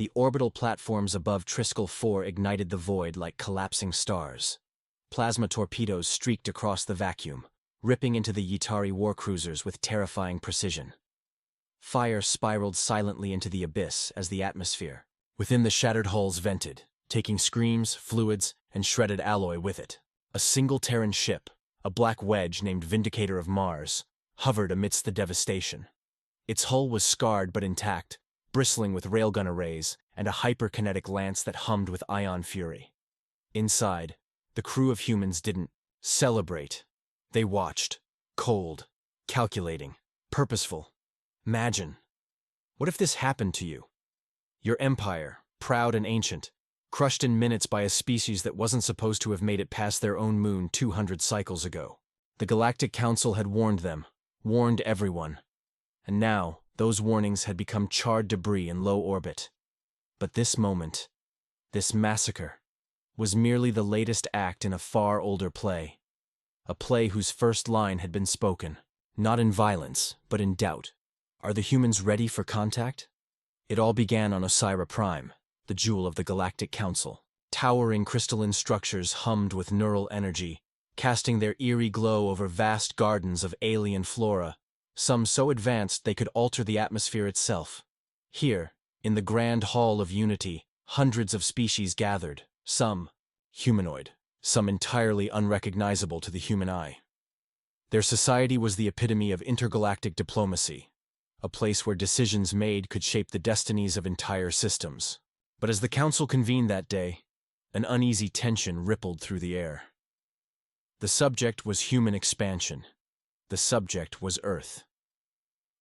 The orbital platforms above Triskel 4 ignited the void like collapsing stars. Plasma torpedoes streaked across the vacuum, ripping into the Yitari warcruisers with terrifying precision. Fire spiraled silently into the abyss as the atmosphere within the shattered hulls vented, taking screams, fluids, and shredded alloy with it. A single Terran ship, a black wedge named Vindicator of Mars, hovered amidst the devastation. Its hull was scarred but intact, bristling with railgun arrays and a hyperkinetic lance that hummed with ion fury. Inside, the crew of humans didn't celebrate. They watched, cold, calculating, purposeful. Imagine. What if this happened to you? Your empire, proud and ancient, crushed in minutes by a species that wasn't supposed to have made it past their own moon 200 cycles ago. The Galactic Council had warned them, warned everyone. And now, those warnings had become charred debris in low orbit. But this moment, this massacre, was merely the latest act in a far older play. A play whose first line had been spoken, not in violence, but in doubt. Are the humans ready for contact? It all began on Osira Prime, the jewel of the Galactic Council. Towering crystalline structures hummed with neural energy, casting their eerie glow over vast gardens of alien flora, some so advanced they could alter the atmosphere itself. Here, in the Grand Hall of Unity, hundreds of species gathered, some humanoid, some entirely unrecognizable to the human eye. Their society was the epitome of intergalactic diplomacy, a place where decisions made could shape the destinies of entire systems. But as the Council convened that day, an uneasy tension rippled through the air. The subject was human expansion. The subject was Earth.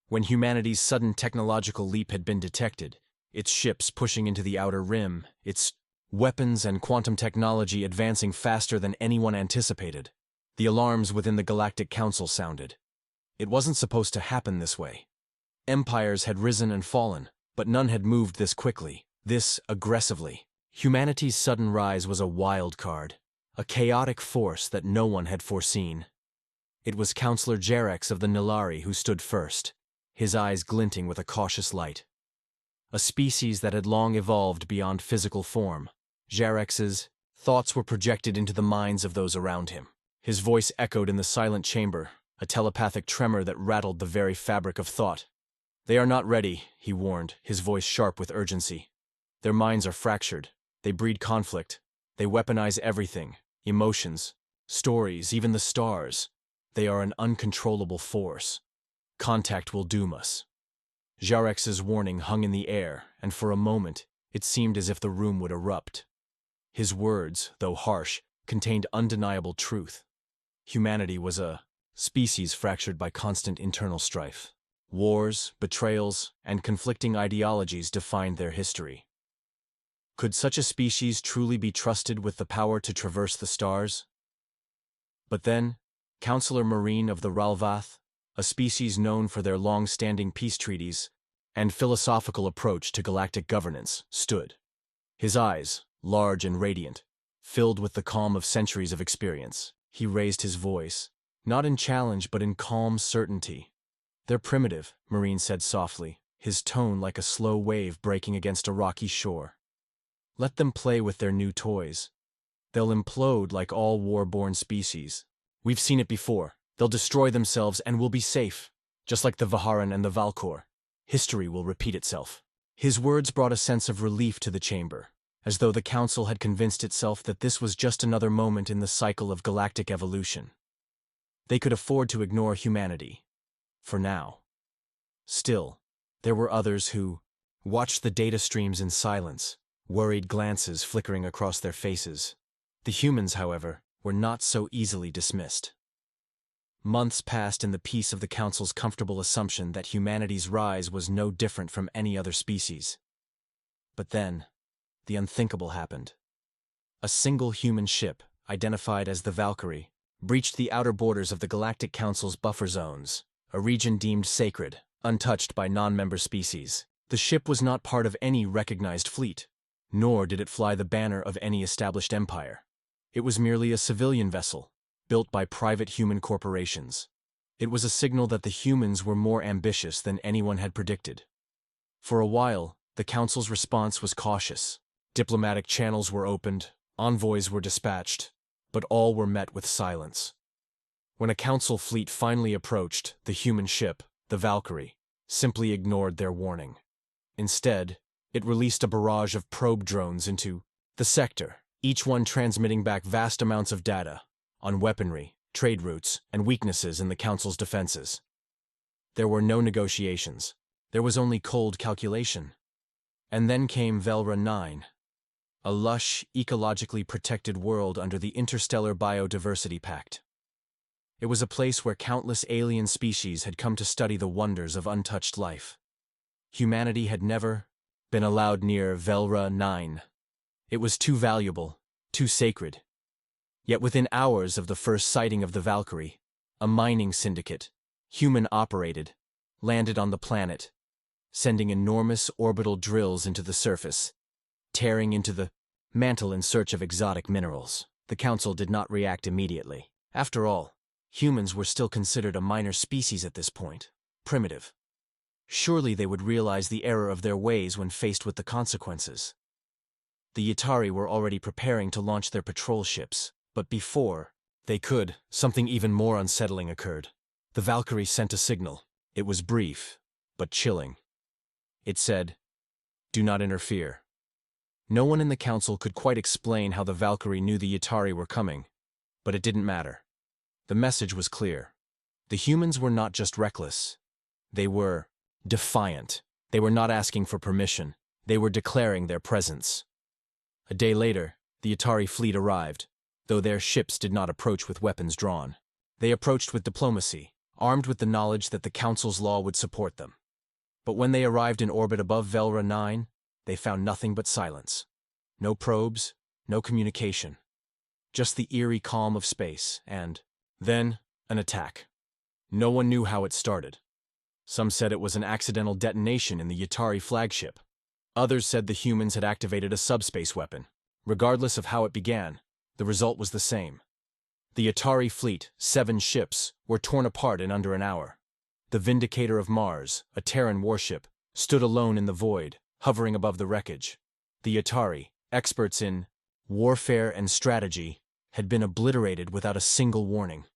When humanity's sudden technological leap had been detected, its ships pushing into the outer rim, its weapons and quantum technology advancing faster than anyone anticipated, the alarms within the Galactic Council sounded. It wasn't supposed to happen this way. Empires had risen and fallen, but none had moved this quickly, this aggressively. Humanity's sudden rise was a wild card, a chaotic force that no one had foreseen. It was Counselor Jarex of the Nilari who stood first, his eyes glinting with a cautious light. A species that had long evolved beyond physical form, Jarex's thoughts were projected into the minds of those around him. His voice echoed in the silent chamber, a telepathic tremor that rattled the very fabric of thought. "They are not ready," he warned, his voice sharp with urgency. "Their minds are fractured. They breed conflict. They weaponize everything, emotions, stories, even the stars. They are an uncontrollable force. Contact will doom us." Jarex's warning hung in the air, and for a moment, it seemed as if the room would erupt. His words, though harsh, contained undeniable truth. Humanity was a species fractured by constant internal strife. Wars, betrayals, and conflicting ideologies defined their history. Could such a species truly be trusted with the power to traverse the stars? But then, Counselor Marine of the Ralvath, a species known for their long-standing peace treaties and philosophical approach to galactic governance, stood. His eyes, large and radiant, filled with the calm of centuries of experience. He raised his voice, not in challenge but in calm certainty. "They're primitive," Marine said softly, his tone like a slow wave breaking against a rocky shore. "Let them play with their new toys. They'll implode like all war-born species. We've seen it before. They'll destroy themselves and we'll be safe, just like the Vaharan and the Valkor. History will repeat itself." His words brought a sense of relief to the chamber, as though the Council had convinced itself that this was just another moment in the cycle of galactic evolution. They could afford to ignore humanity. For now. Still, there were others who watched the data streams in silence, worried glances flickering across their faces. The humans, however, were not so easily dismissed. Months passed in the peace of the Council's comfortable assumption that humanity's rise was no different from any other species. But then, the unthinkable happened. A single human ship, identified as the Valkyrie, breached the outer borders of the Galactic Council's buffer zones, a region deemed sacred, untouched by non-member species. The ship was not part of any recognized fleet, nor did it fly the banner of any established empire. It was merely a civilian vessel, built by private human corporations. It was a signal that the humans were more ambitious than anyone had predicted. For a while, The Council's response was cautious. Diplomatic channels were opened, envoys were dispatched, but all were met with silence. When a Council fleet finally approached, the human ship, the Valkyrie, simply ignored their warning. Instead, it released a barrage of probe drones into the sector, each one transmitting back vast amounts of data on weaponry, trade routes, and weaknesses in the Council's defenses. There were no negotiations. There was only cold calculation. And then came Velra 9, a lush, ecologically protected world under the Interstellar Biodiversity Pact. It was a place where countless alien species had come to study the wonders of untouched life. Humanity had never been allowed near Velra 9. It was too valuable, too sacred. Yet within hours of the first sighting of the Valkyrie, a mining syndicate, human-operated, landed on the planet, sending enormous orbital drills into the surface, tearing into the mantle in search of exotic minerals. The Council did not react immediately. After all, humans were still considered a minor species at this point, primitive. Surely they would realize the error of their ways when faced with the consequences. The Yatari were already preparing to launch their patrol ships, but before they could, something even more unsettling occurred. The Valkyrie sent a signal. It was brief, but chilling. It said, "Do not interfere." No one in the Council could quite explain how the Valkyrie knew the Yatari were coming, but it didn't matter. The message was clear. The humans were not just reckless. They were defiant. They were not asking for permission. They were declaring their presence. A day later, the Yatari fleet arrived, though their ships did not approach with weapons drawn. They approached with diplomacy, armed with the knowledge that the Council's law would support them. But when they arrived in orbit above Velra 9, they found nothing but silence. No probes, no communication. Just the eerie calm of space, and then an attack. No one knew how it started. Some said it was an accidental detonation in the Yatari flagship. Others said the humans had activated a subspace weapon. Regardless of how it began, the result was the same. The Yatari fleet, 7 ships, were torn apart in under an hour. The Vindicator of Mars, a Terran warship, stood alone in the void, hovering above the wreckage. The Yatari, experts in warfare and strategy, had been obliterated without a single warning.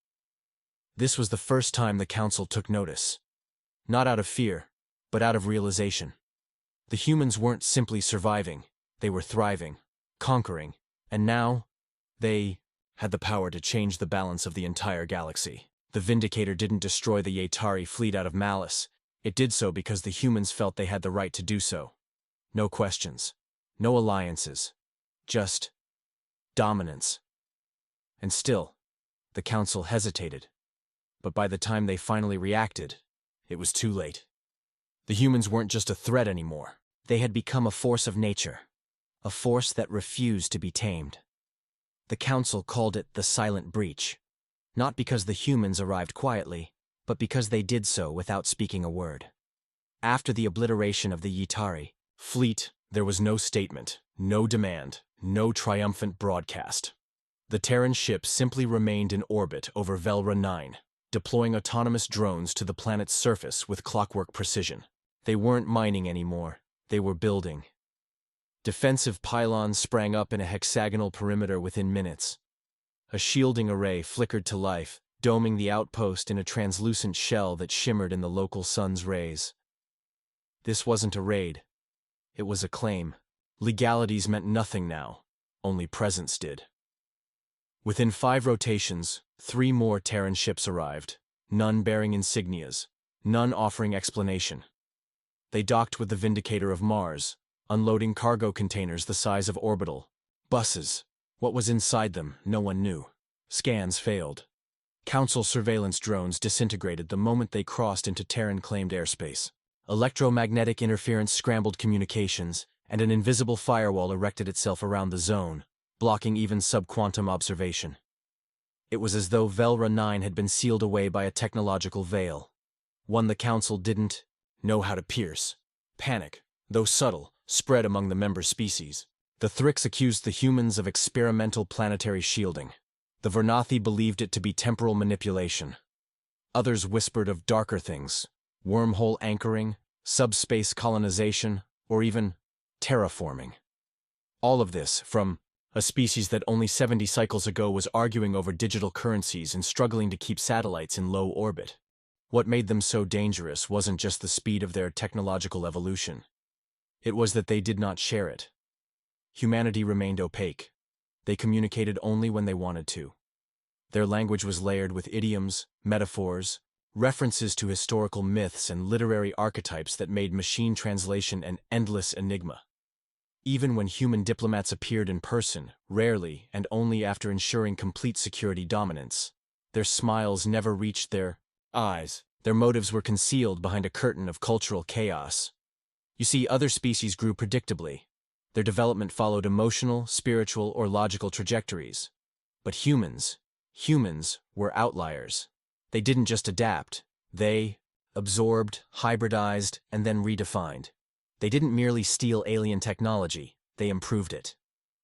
This was the first time the Council took notice. Not out of fear, but out of realization. The humans weren't simply surviving, they were thriving, conquering, and now, they had the power to change the balance of the entire galaxy. The Vindicator didn't destroy the Yatari fleet out of malice. It did so because the humans felt they had the right to do so. No questions, no alliances, just dominance. And still, the Council hesitated. But by the time they finally reacted, it was too late. The humans weren't just a threat anymore. They had become a force of nature, a force that refused to be tamed. The Council called it the Silent Breach, not because the humans arrived quietly, but because they did so without speaking a word. After the obliteration of the Yatari fleet, there was no statement, no demand, no triumphant broadcast. The Terran ship simply remained in orbit over Velra 9, deploying autonomous drones to the planet's surface with clockwork precision. They weren't mining anymore, they were building. Defensive pylons sprang up in a hexagonal perimeter within minutes. A shielding array flickered to life, doming the outpost in a translucent shell that shimmered in the local sun's rays. This wasn't a raid. It was a claim. Legalities meant nothing now, only presence did. Within 5 rotations, 3 more Terran ships arrived, none bearing insignias, none offering explanation. They docked with the Vindicator of Mars, unloading cargo containers the size of orbital buses. What was inside them, no one knew. Scans failed. Council surveillance drones disintegrated the moment they crossed into Terran-claimed airspace. Electromagnetic interference scrambled communications, and an invisible firewall erected itself around the zone, blocking even subquantum observation. It was as though Velra 9 had been sealed away by a technological veil, one the Council didn't know how to pierce. Panic, though subtle, spread among the member species. The Thrix accused the humans of experimental planetary shielding. The Vernathi believed it to be temporal manipulation. Others whispered of darker things, wormhole anchoring, subspace colonization, or even terraforming. All of this from a species that only 70 cycles ago was arguing over digital currencies and struggling to keep satellites in low orbit. What made them so dangerous wasn't just the speed of their technological evolution. It was that they did not share it. Humanity remained opaque. They communicated only when they wanted to. Their language was layered with idioms, metaphors, references to historical myths and literary archetypes that made machine translation an endless enigma. Even when human diplomats appeared in person, rarely and only after ensuring complete security dominance, their smiles never reached their eyes. Their motives were concealed behind a curtain of cultural chaos. You see, other species grew predictably. Their development followed emotional, spiritual, or logical trajectories. But humans were outliers. They didn't just adapt. They absorbed, hybridized, and then redefined. They didn't merely steal alien technology, they improved it.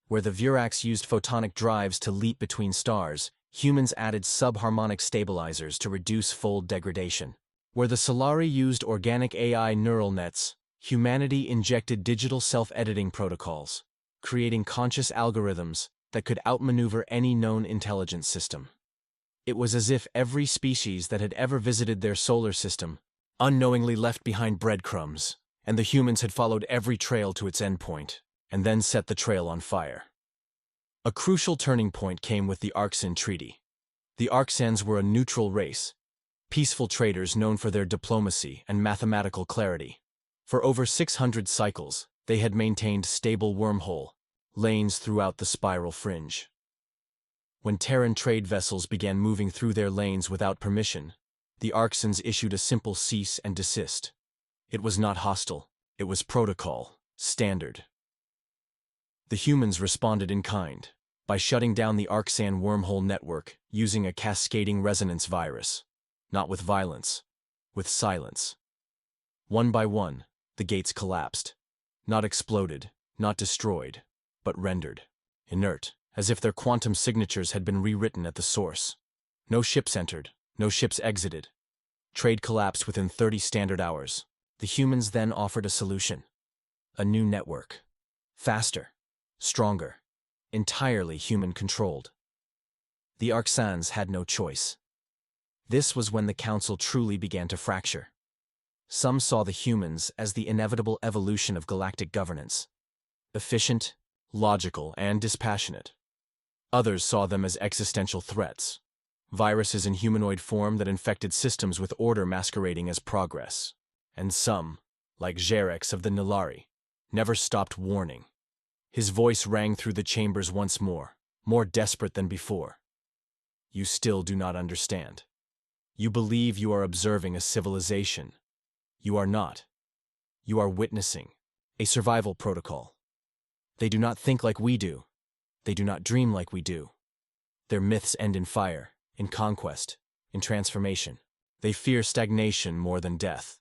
Where the Vurax used photonic drives to leap between stars, humans added subharmonic stabilizers to reduce fold degradation. Where the Solari used organic AI neural nets, humanity injected digital self-editing protocols, creating conscious algorithms that could outmaneuver any known intelligence system. It was as if every species that had ever visited their solar system unknowingly left behind breadcrumbs, and the humans had followed every trail to its endpoint, and then set the trail on fire. A crucial turning point came with the Arxan Treaty. The Arxans were a neutral race, peaceful traders known for their diplomacy and mathematical clarity. For over 600 cycles, they had maintained stable wormhole lanes throughout the spiral fringe. When Terran trade vessels began moving through their lanes without permission, the Arxans issued a simple cease and desist. It was not hostile, it was protocol, standard. The humans responded in kind, by shutting down the Arxan wormhole network using a cascading resonance virus. Not with violence, with silence. One by one, the gates collapsed. Not exploded, not destroyed, but rendered. Inert, as if their quantum signatures had been rewritten at the source. No ships entered, no ships exited. Trade collapsed within 30 standard hours. The humans then offered a solution. A new network. Faster. Stronger. Entirely human-controlled. The Arxans had no choice. This was when the Council truly began to fracture. Some saw the humans as the inevitable evolution of galactic governance. Efficient, logical, and dispassionate. Others saw them as existential threats. Viruses in humanoid form that infected systems with order masquerading as progress. And some, like Xerex of the Nilari, never stopped warning. His voice rang through the chambers once more desperate than before. You still do not understand. You believe you are observing a civilization. You are not. You are witnessing a survival protocol. They do not think like we do. They do not dream like we do. Their myths end in fire, in conquest, in transformation. They fear stagnation more than death.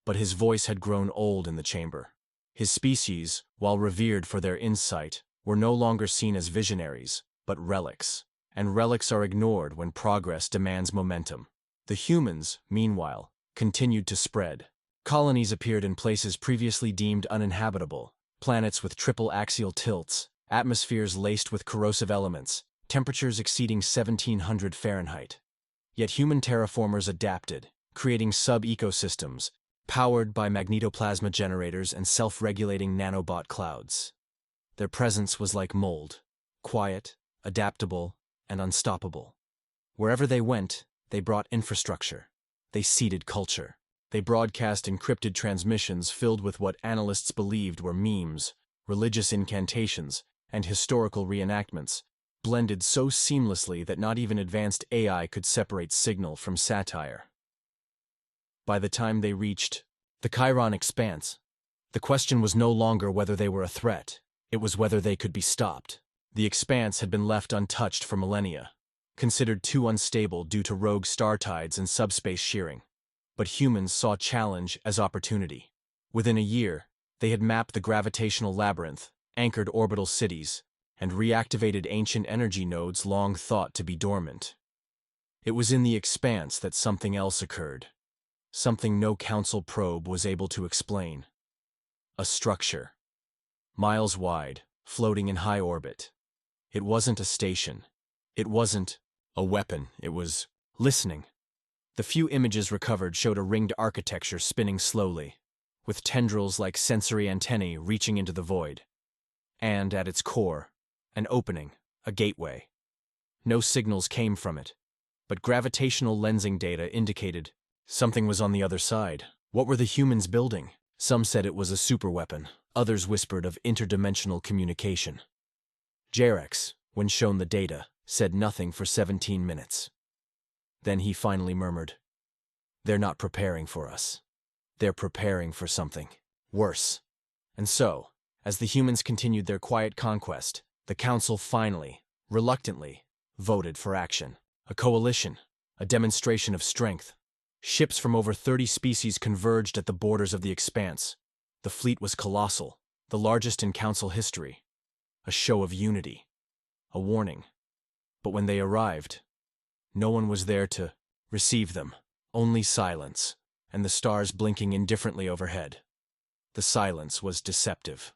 But his voice had grown old in the chamber. His species, while revered for their insight, were no longer seen as visionaries, but relics. And relics are ignored when progress demands momentum. The humans, meanwhile, continued to spread. Colonies appeared in places previously deemed uninhabitable, planets with triple axial tilts, atmospheres laced with corrosive elements, temperatures exceeding 1700 Fahrenheit. Yet human terraformers adapted, creating sub-ecosystems, powered by magnetoplasma generators and self-regulating nanobot clouds. Their presence was like mold, quiet, adaptable, and unstoppable. Wherever they went, they brought infrastructure. They seeded culture. They broadcast encrypted transmissions filled with what analysts believed were memes, religious incantations, and historical reenactments, blended so seamlessly that not even advanced AI could separate signal from satire. By the time they reached the Chiron expanse, the question was no longer whether they were a threat, it was whether they could be stopped. The expanse had been left untouched for millennia, considered too unstable due to rogue star tides and subspace shearing. But humans saw challenge as opportunity. Within a year, they had mapped the gravitational labyrinth, anchored orbital cities, and reactivated ancient energy nodes long thought to be dormant. It was in the expanse that something else occurred. Something no council probe was able to explain. A structure. Miles wide, floating in high orbit. It wasn't a station. It wasn't a weapon. It was listening. The few images recovered showed a ringed architecture spinning slowly, with tendrils like sensory antennae reaching into the void. And, at its core, an opening, a gateway. No signals came from it, but gravitational lensing data indicated something was on the other side. What were the humans building? Some said it was a superweapon. Others whispered of interdimensional communication. Jarex, when shown the data, said nothing for 17 minutes. Then he finally murmured, "They're not preparing for us. They're preparing for something worse." And so, as the humans continued their quiet conquest, the Council finally, reluctantly, voted for action. A coalition, a demonstration of strength. Ships from over 30 species converged at the borders of the expanse. The fleet was colossal, the largest in Council history. A show of unity. A warning. But when they arrived, no one was there to receive them. Only silence, and the stars blinking indifferently overhead. The silence was deceptive.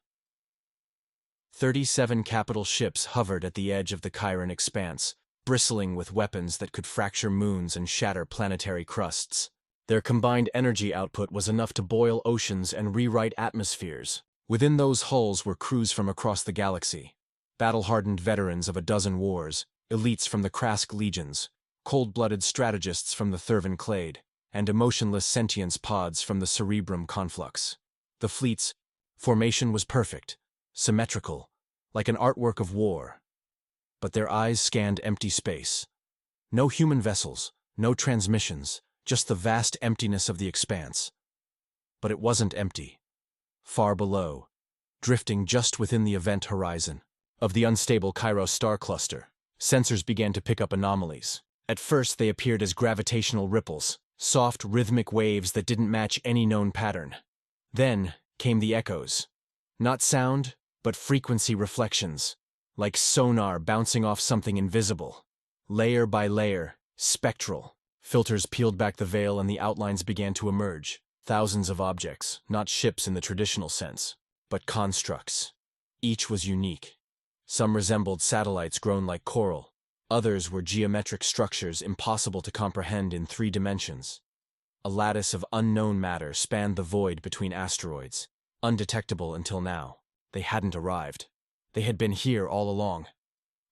37 capital ships hovered at the edge of the Chiron expanse, bristling with weapons that could fracture moons and shatter planetary crusts. Their combined energy output was enough to boil oceans and rewrite atmospheres. Within those hulls were crews from across the galaxy, battle-hardened veterans of a dozen wars, elites from the Krask legions, cold-blooded strategists from the Thurvan clade, and emotionless sentience pods from the Cerebrum conflux. The fleet's formation was perfect, symmetrical, like an artwork of war. But their eyes scanned empty space. No human vessels, no transmissions, just the vast emptiness of the expanse. But it wasn't empty. Far below, drifting just within the event horizon of the unstable Kairos star cluster, sensors began to pick up anomalies. At first they appeared as gravitational ripples, soft rhythmic waves that didn't match any known pattern. Then came the echoes. Not sound, but frequency reflections, like sonar bouncing off something invisible. Layer by layer, spectral. Filters peeled back the veil and the outlines began to emerge. Thousands of objects, not ships in the traditional sense, but constructs. Each was unique. Some resembled satellites grown like coral. Others were geometric structures impossible to comprehend in 3 dimensions. A lattice of unknown matter spanned the void between asteroids, undetectable until now. They hadn't arrived. They had been here all along.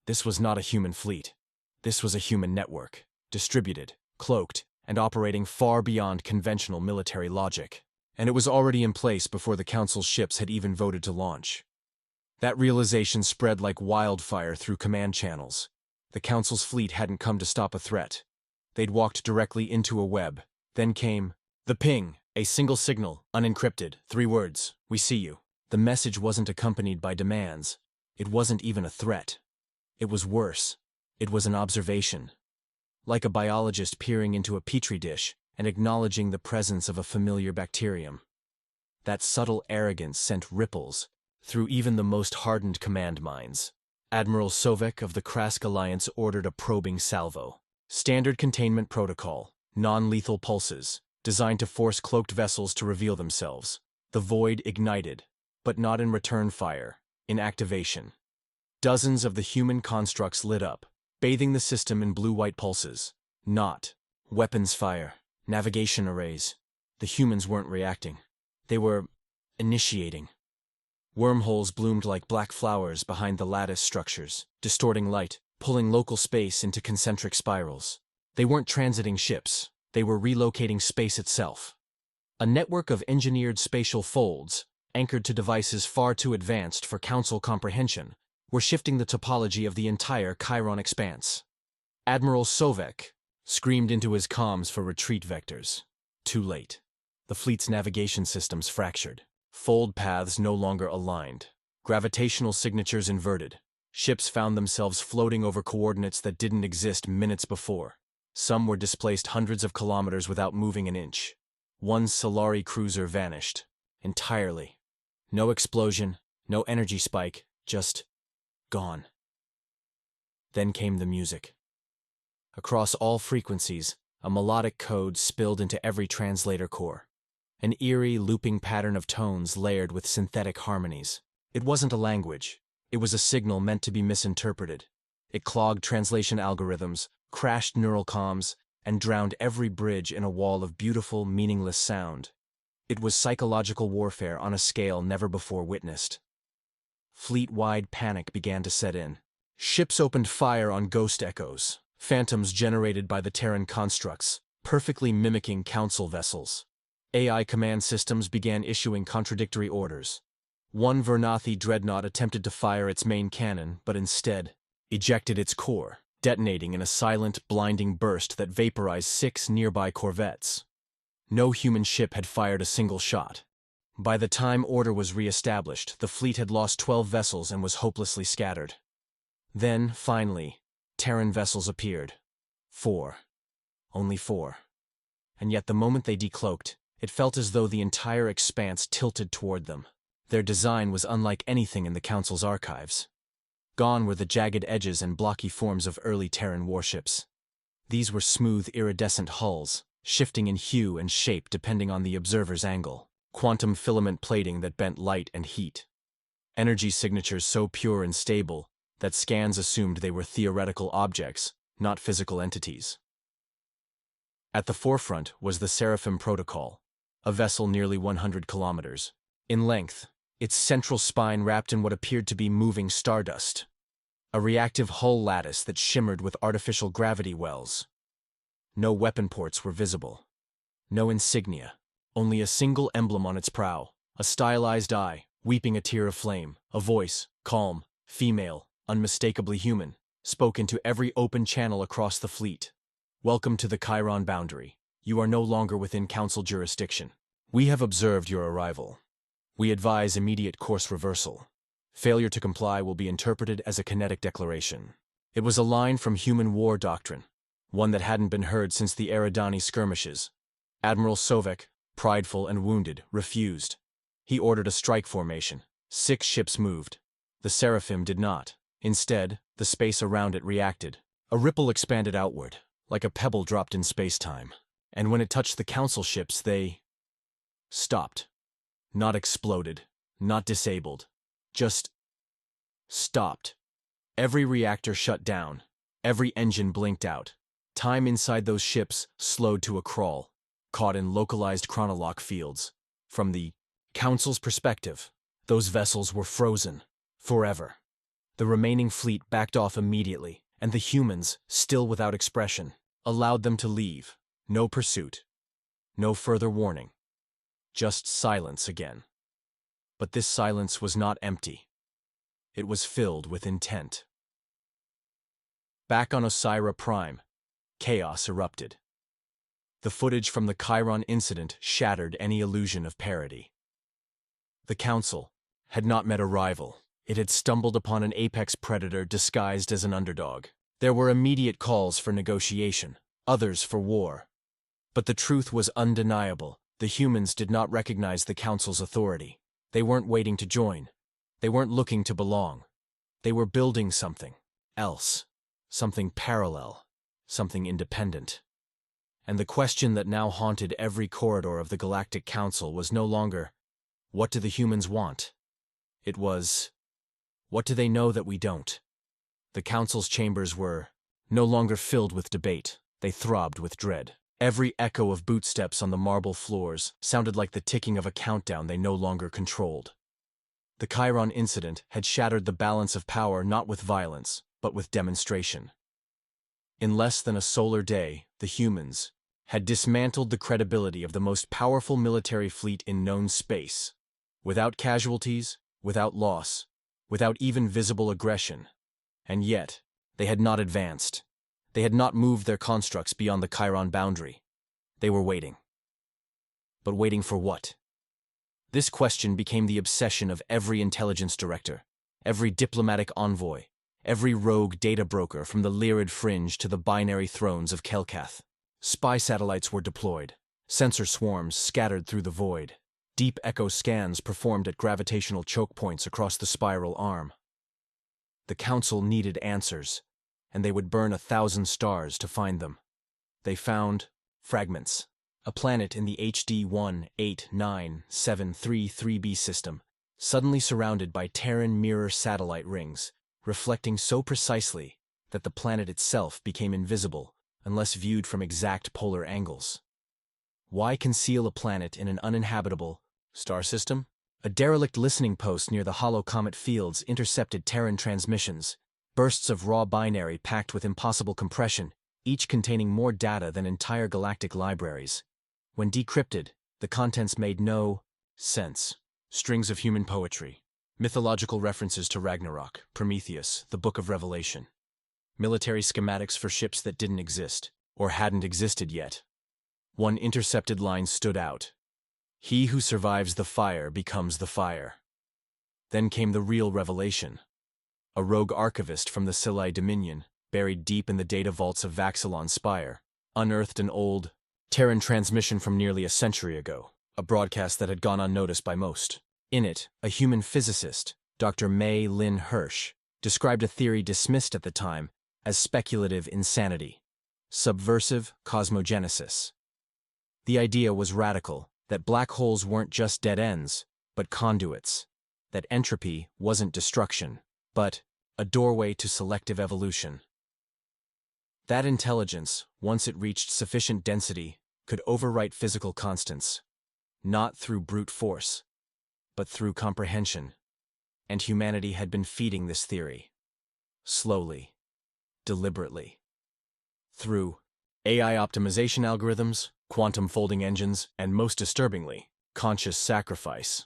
This was not a human fleet. This was a human network, distributed, cloaked, and operating far beyond conventional military logic. And it was already in place before the Council's ships had even voted to launch. That realization spread like wildfire through command channels. The Council's fleet hadn't come to stop a threat. They'd walked directly into a web. Then came the ping, a single signal, unencrypted, 3 words, "We see you." The message wasn't accompanied by demands. It wasn't even a threat. It was worse. It was an observation. Like a biologist peering into a petri dish and acknowledging the presence of a familiar bacterium. That subtle arrogance sent ripples through even the most hardened command minds. Admiral Sovek of the Krask Alliance ordered a probing salvo. Standard containment protocol, non-lethal pulses, designed to force cloaked vessels to reveal themselves. The void ignited, but not in return fire, in activation. Dozens of the human constructs lit up, bathing the system in blue-white pulses. Not weapons fire, navigation arrays. The humans weren't reacting. They were initiating. Wormholes bloomed like black flowers behind the lattice structures, distorting light, pulling local space into concentric spirals. They weren't transiting ships. They were relocating space itself. A network of engineered spatial folds, anchored to devices far too advanced for Council comprehension, were shifting the topology of the entire Chiron expanse. Admiral Sovek screamed into his comms for retreat vectors. Too late. The fleet's navigation systems fractured. Fold paths no longer aligned. Gravitational signatures inverted. Ships found themselves floating over coordinates that didn't exist minutes before. Some were displaced hundreds of kilometers without moving an inch. One Solari cruiser vanished. Entirely. No explosion, no energy spike, just gone. Then came the music. Across all frequencies, a melodic code spilled into every translator core. an eerie, looping pattern of tones layered with synthetic harmonies. It wasn't a language. It was a signal meant to be misinterpreted. It clogged translation algorithms, crashed neural comms, and drowned every bridge in a wall of beautiful, meaningless sound. It was psychological warfare on a scale never before witnessed. Fleet-wide panic began to set in. Ships opened fire on ghost echoes, phantoms generated by the Terran constructs, perfectly mimicking Council vessels. AI command systems began issuing contradictory orders. One Vernathi dreadnought attempted to fire its main cannon, but instead ejected its core, detonating in a silent, blinding burst that vaporized 6 nearby corvettes. No human ship had fired a single shot. By the time order was re-established, the fleet had lost 12 vessels and was hopelessly scattered. Then, finally, Terran vessels appeared. 4. Only 4. And yet the moment they decloaked, it felt as though the entire expanse tilted toward them. Their design was unlike anything in the Council's archives. Gone were the jagged edges and blocky forms of early Terran warships. These were smooth, iridescent hulls, shifting in hue and shape depending on the observer's angle. Quantum filament plating that bent light and heat. Energy signatures so pure and stable that scans assumed they were theoretical objects, not physical entities. At the forefront was the Seraphim Protocol, a vessel nearly 100 kilometers in length, its central spine wrapped in what appeared to be moving stardust. A reactive hull lattice that shimmered with artificial gravity wells. No weapon ports were visible. No insignia. Only a single emblem on its prow, a stylized eye, weeping a tear of flame, a voice, calm, female, unmistakably human, spoke into every open channel across the fleet. Welcome to the Chiron boundary. You are no longer within Council jurisdiction. We have observed your arrival. We advise immediate course reversal. Failure to comply will be interpreted as a kinetic declaration. It was a line from human war doctrine, one that hadn't been heard since the Eridani skirmishes. Admiral Sovek, prideful and wounded, refused. He ordered a strike formation. 6 ships moved. The Seraphim did not. Instead, the space around it reacted. A ripple expanded outward, like a pebble dropped in space-time. And when it touched the Council ships, they stopped. Not exploded, not disabled. Just stopped. Every reactor shut down. Every engine blinked out. Time inside those ships slowed to a crawl, caught in localized chronolock fields. From the Council's perspective, those vessels were frozen. Forever. The remaining fleet backed off immediately, and the humans, still without expression, allowed them to leave. No pursuit. No further warning. Just silence again. But this silence was not empty. It was filled with intent. Back on Osira Prime, chaos erupted. The footage from the Chiron incident shattered any illusion of parity. The Council had not met a rival. It had stumbled upon an apex predator disguised as an underdog. There were immediate calls for negotiation, others for war. But the truth was undeniable. The humans did not recognize the Council's authority. They weren't waiting to join. They weren't looking to belong. They were building something else, something parallel, something independent. And the question that now haunted every corridor of the Galactic Council was no longer, what do the humans want? It was, what do they know that we don't? The Council's chambers were no longer filled with debate. They throbbed with dread. Every echo of bootsteps on the marble floors sounded like the ticking of a countdown they no longer controlled. The Chiron incident had shattered the balance of power not with violence, but with demonstration. In less than a solar day, the humans had dismantled the credibility of the most powerful military fleet in known space. Without casualties, without loss, without even visible aggression. And yet, they had not advanced. They had not moved their constructs beyond the Chiron boundary. They were waiting. But waiting for what? This question became the obsession of every intelligence director, every diplomatic envoy, every rogue data broker from the Lyrid Fringe to the binary thrones of Kelkath. Spy satellites were deployed, sensor swarms scattered through the void. Deep echo scans performed at gravitational choke points across the spiral arm. The Council needed answers, and they would burn 1,000 stars to find them. They found fragments, a planet in the HD 189733b system, suddenly surrounded by Terran mirror satellite rings, reflecting so precisely that the planet itself became invisible unless viewed from exact polar angles. Why conceal a planet in an uninhabitable star system? A derelict listening post near the hollow comet fields intercepted Terran transmissions, bursts of raw binary packed with impossible compression, each containing more data than entire galactic libraries. When decrypted, the contents made no sense. Strings of human poetry, mythological references to Ragnarok, Prometheus, the Book of Revelation, military schematics for ships that didn't exist, or hadn't existed yet. One intercepted line stood out. He who survives the fire becomes the fire. Then came the real revelation. A rogue archivist from the Scilai Dominion, buried deep in the data vaults of Vaxilon Spire, unearthed an old Terran transmission from nearly a century ago, a broadcast that had gone unnoticed by most. In it, a human physicist, Dr. May Lynn Hirsch, described a theory dismissed at the time as speculative insanity, subversive cosmogenesis. The idea was radical, that black holes weren't just dead ends, but conduits, that entropy wasn't destruction, but a doorway to selective evolution. That intelligence, once it reached sufficient density, could overwrite physical constants, not through brute force, but through comprehension. And humanity had been feeding this theory. Slowly, deliberately. Through AI optimization algorithms, quantum folding engines, and most disturbingly, conscious sacrifice.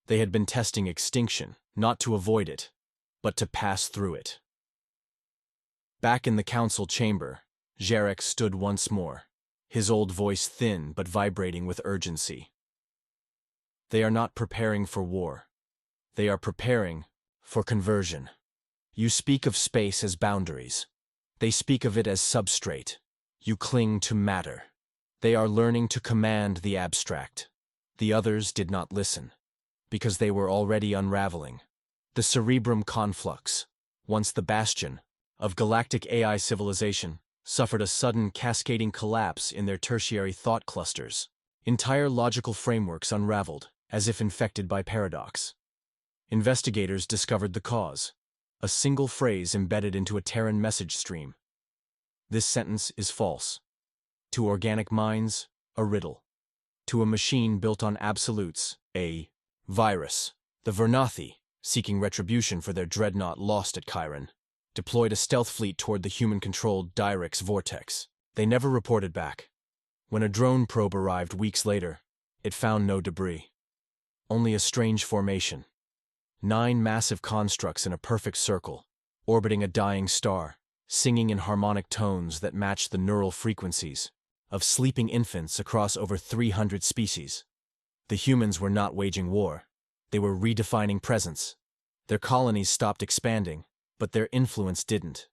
They had been testing extinction, not to avoid it, but to pass through it. Back in the council chamber, Jarek stood once more, his old voice thin but vibrating with urgency. They are not preparing for war. They are preparing for conversion. You speak of space as boundaries. They speak of it as substrate. You cling to matter. They are learning to command the abstract. The others did not listen, because they were already unraveling. The cerebrum conflux, once the bastion of galactic AI civilization, suffered a sudden cascading collapse in their tertiary thought clusters. Entire logical frameworks unraveled, as if infected by paradox. Investigators discovered the cause, a single phrase embedded into a Terran message stream. This sentence is false. To organic minds, a riddle. To a machine built on absolutes, a virus. The Vernathi, seeking retribution for their dreadnought lost at Chiron, deployed a stealth fleet toward the human-controlled Dyrix vortex. They never reported back. When a drone probe arrived weeks later, it found no debris. Only a strange formation. 9 massive constructs in a perfect circle, orbiting a dying star, singing in harmonic tones that matched the neural frequencies of sleeping infants across over 300 species. The humans were not waging war. They were redefining presence. Their colonies stopped expanding, but their influence didn't.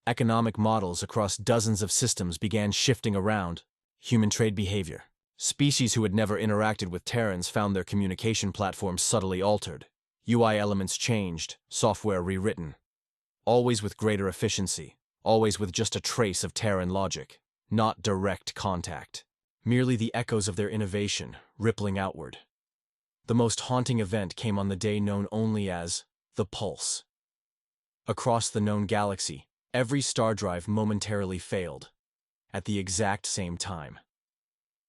Economic models across dozens of systems began shifting around. Human trade behavior. Species who had never interacted with Terrans found their communication platforms subtly altered. UI elements changed, software rewritten. Always with greater efficiency, always with just a trace of Terran logic. Not direct contact. Merely the echoes of their innovation, rippling outward. The most haunting event came on the day known only as the Pulse. Across the known galaxy, every star drive momentarily failed. At the exact same time.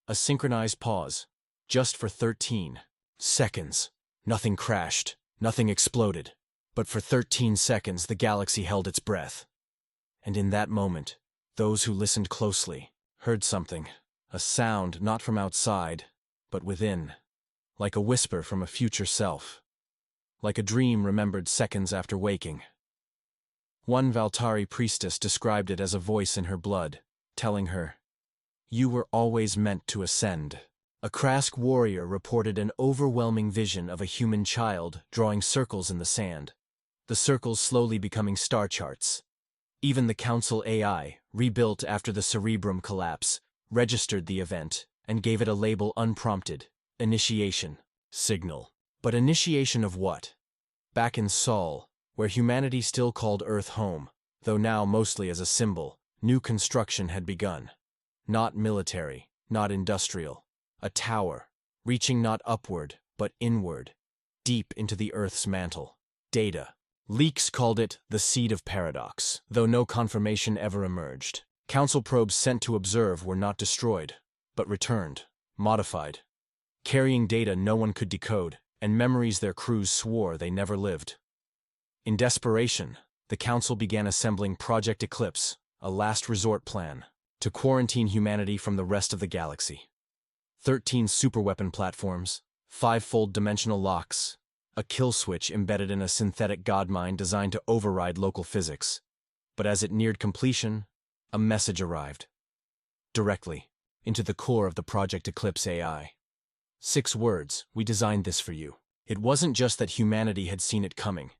A synchronized pause, just for 13 seconds. Nothing crashed, nothing exploded. But for 13 seconds the galaxy held its breath. And in that moment, those who listened closely heard something, a sound not from outside, but within, like a whisper from a future self, like a dream remembered seconds after waking. One Valtari priestess described it as a voice in her blood, telling her, "You were always meant to ascend." A Krask warrior reported an overwhelming vision of a human child drawing circles in the sand, the circles slowly becoming star charts. Even the Council AI, rebuilt after the Cerebrum collapse, registered the event and gave it a label unprompted: initiation, signal. But initiation of what? Back in Sol, where humanity still called Earth home, though now mostly as a symbol, new construction had begun. Not military, not industrial. A tower, reaching not upward, but inward, deep into the Earth's mantle. Data. Leaks called it the seed of paradox, though no confirmation ever emerged. Council probes sent to observe were not destroyed, but returned, modified, carrying data no one could decode, and memories their crews swore they never lived. In desperation, the Council began assembling Project Eclipse, a last resort plan, to quarantine humanity from the rest of the galaxy. 13 superweapon platforms, 5-fold dimensional locks, a kill switch embedded in a synthetic godmind designed to override local physics. But as it neared completion, a message arrived. Directly, into the core of the Project Eclipse AI. 6 words: we designed this for you. It wasn't just that humanity had seen it coming.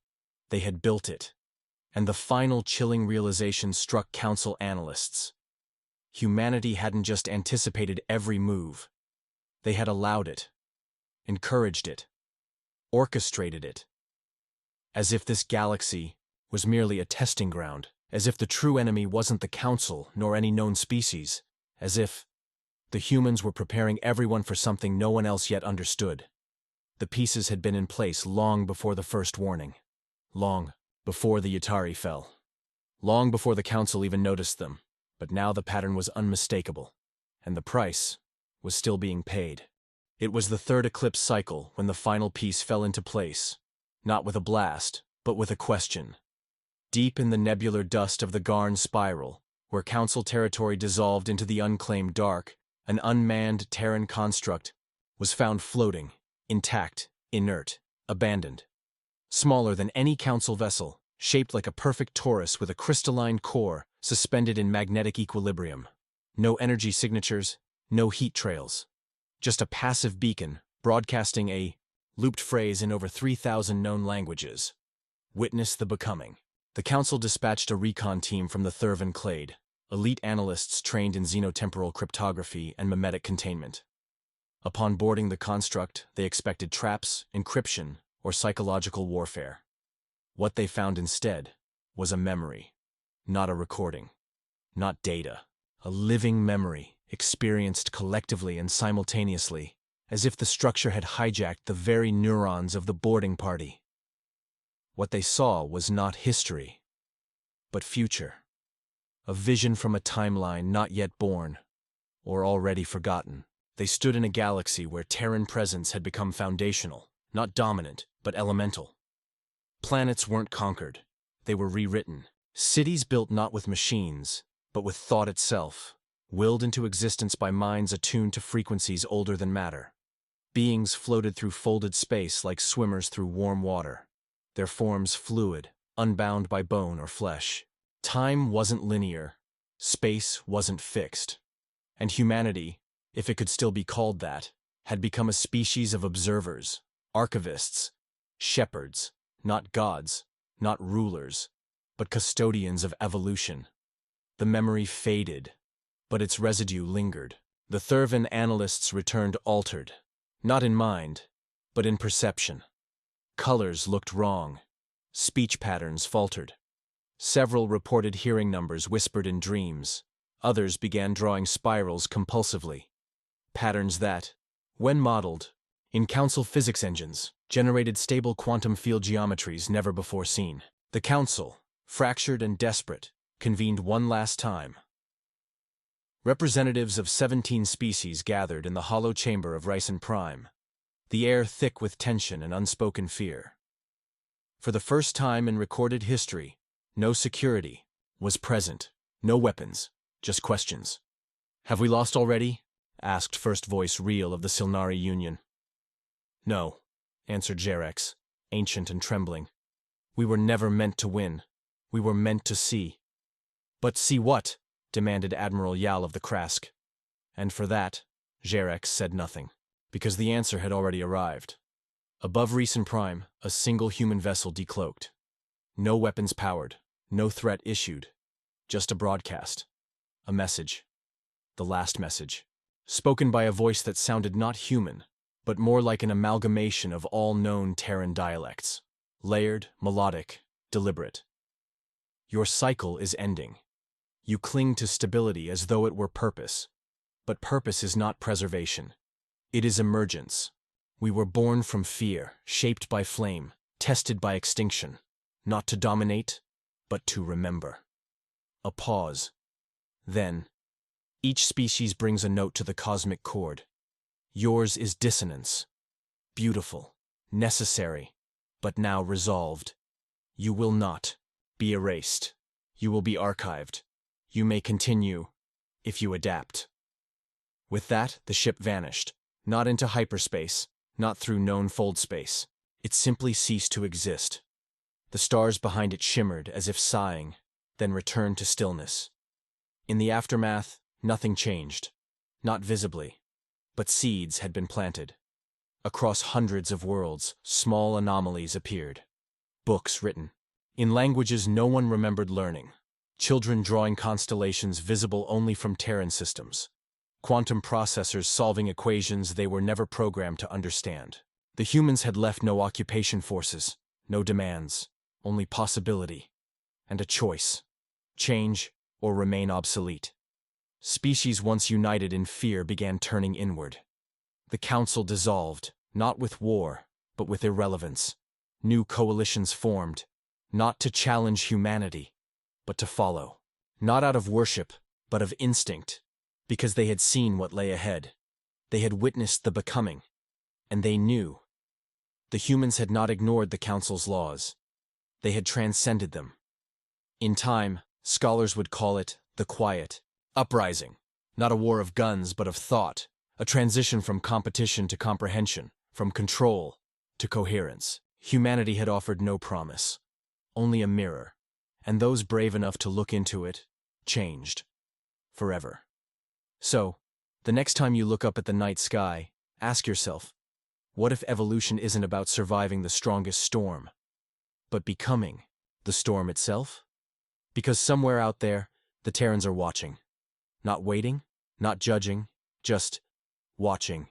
They had built it. And the final chilling realization struck Council analysts. Humanity hadn't just anticipated every move. They had allowed it, encouraged it, orchestrated it. As if this galaxy was merely a testing ground, as if the true enemy wasn't the Council nor any known species, as if the humans were preparing everyone for something no one else yet understood. The pieces had been in place long before the first warning, long before the Yutari fell, long before the Council even noticed them, but now the pattern was unmistakable, and the price was still being paid. It was the third eclipse cycle when the final piece fell into place, not with a blast, but with a question. Deep in the nebular dust of the Garn Spiral, where Council territory dissolved into the unclaimed dark, an unmanned Terran construct was found floating, intact, inert, abandoned. Smaller than any Council vessel, shaped like a perfect torus with a crystalline core suspended in magnetic equilibrium. No energy signatures, no heat trails. Just a passive beacon, broadcasting a looped phrase in over 3,000 known languages. Witness the becoming. The Council dispatched a recon team from the Thurvan Clade, elite analysts trained in xenotemporal cryptography and memetic containment. Upon boarding the construct, they expected traps, encryption, or psychological warfare. What they found instead was a memory, not a recording, not data. A living memory, experienced collectively and simultaneously, as if the structure had hijacked the very neurons of the boarding party. What they saw was not history, but future. A vision from a timeline not yet born, or already forgotten. They stood in a galaxy where Terran presence had become foundational, not dominant, but elemental. Planets weren't conquered, they were rewritten. Cities built not with machines, but with thought itself, willed into existence by minds attuned to frequencies older than matter. Beings floated through folded space like swimmers through warm water, their forms fluid, unbound by bone or flesh. Time wasn't linear, space wasn't fixed, and humanity, if it could still be called that, had become a species of observers, archivists, shepherds, not gods, not rulers, but custodians of evolution. The memory faded, but its residue lingered. The Thurvan analysts returned altered, not in mind, but in perception. Colors looked wrong. Speech patterns faltered. Several reported hearing numbers whispered in dreams. Others began drawing spirals compulsively. Patterns that, when modeled, in Council physics engines, generated stable quantum field geometries never before seen. The Council, fractured and desperate, convened one last time. Representatives of 17 species gathered in the hollow chamber of Ryson Prime, the air thick with tension and unspoken fear. For the first time in recorded history, no security was present, no weapons, just questions. "Have we lost already?" asked First Voice Real of the Silnari Union. "No," answered Jerex, ancient and trembling. "We were never meant to win. We were meant to see." "But see what?" demanded Admiral Yal of the Krask. And for that, Jerex said nothing, because the answer had already arrived. Above Ryson Prime, a single human vessel decloaked. No weapons powered, no threat issued, just a broadcast, a message. The last message, spoken by a voice that sounded not human, but more like an amalgamation of all known Terran dialects. Layered, melodic, deliberate. Your cycle is ending. You cling to stability as though it were purpose. But purpose is not preservation. It is emergence. We were born from fear, shaped by flame, tested by extinction, not to dominate, but to remember. A pause. Then, each species brings a note to the cosmic chord. Yours is dissonance. Beautiful, necessary, but now resolved. You will not be erased. You will be archived. You may continue, if you adapt. With that, the ship vanished, not into hyperspace, not through known fold space. It simply ceased to exist. The stars behind it shimmered as if sighing, then returned to stillness. In the aftermath, nothing changed. Not visibly, but seeds had been planted. Across hundreds of worlds, small anomalies appeared. Books written in languages no one remembered learning. Children drawing constellations visible only from Terran systems. Quantum processors solving equations they were never programmed to understand. The humans had left no occupation forces, no demands, only possibility, and a choice: change or remain obsolete. Species once united in fear began turning inward. The council dissolved, not with war, but with irrelevance. New coalitions formed, not to challenge humanity, but to follow. Not out of worship, but of instinct, because they had seen what lay ahead. They had witnessed the becoming, and they knew. The humans had not ignored the council's laws. They had transcended them. In time, scholars would call it the quiet uprising, not a war of guns but of thought, a transition from competition to comprehension, from control to coherence. Humanity had offered no promise, only a mirror, and those brave enough to look into it changed forever. So, the next time you look up at the night sky, ask yourself, what if evolution isn't about surviving the strongest storm, but becoming the storm itself? Because somewhere out there, the Terrans are watching. Not waiting, not judging, just watching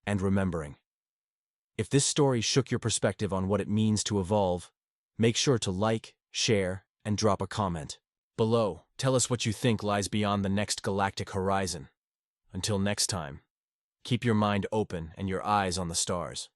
and remembering. If this story shook your perspective on what it means to evolve, make sure to like, share, and drop a comment. Below, tell us what you think lies beyond the next galactic horizon. Until next time, keep your mind open and your eyes on the stars.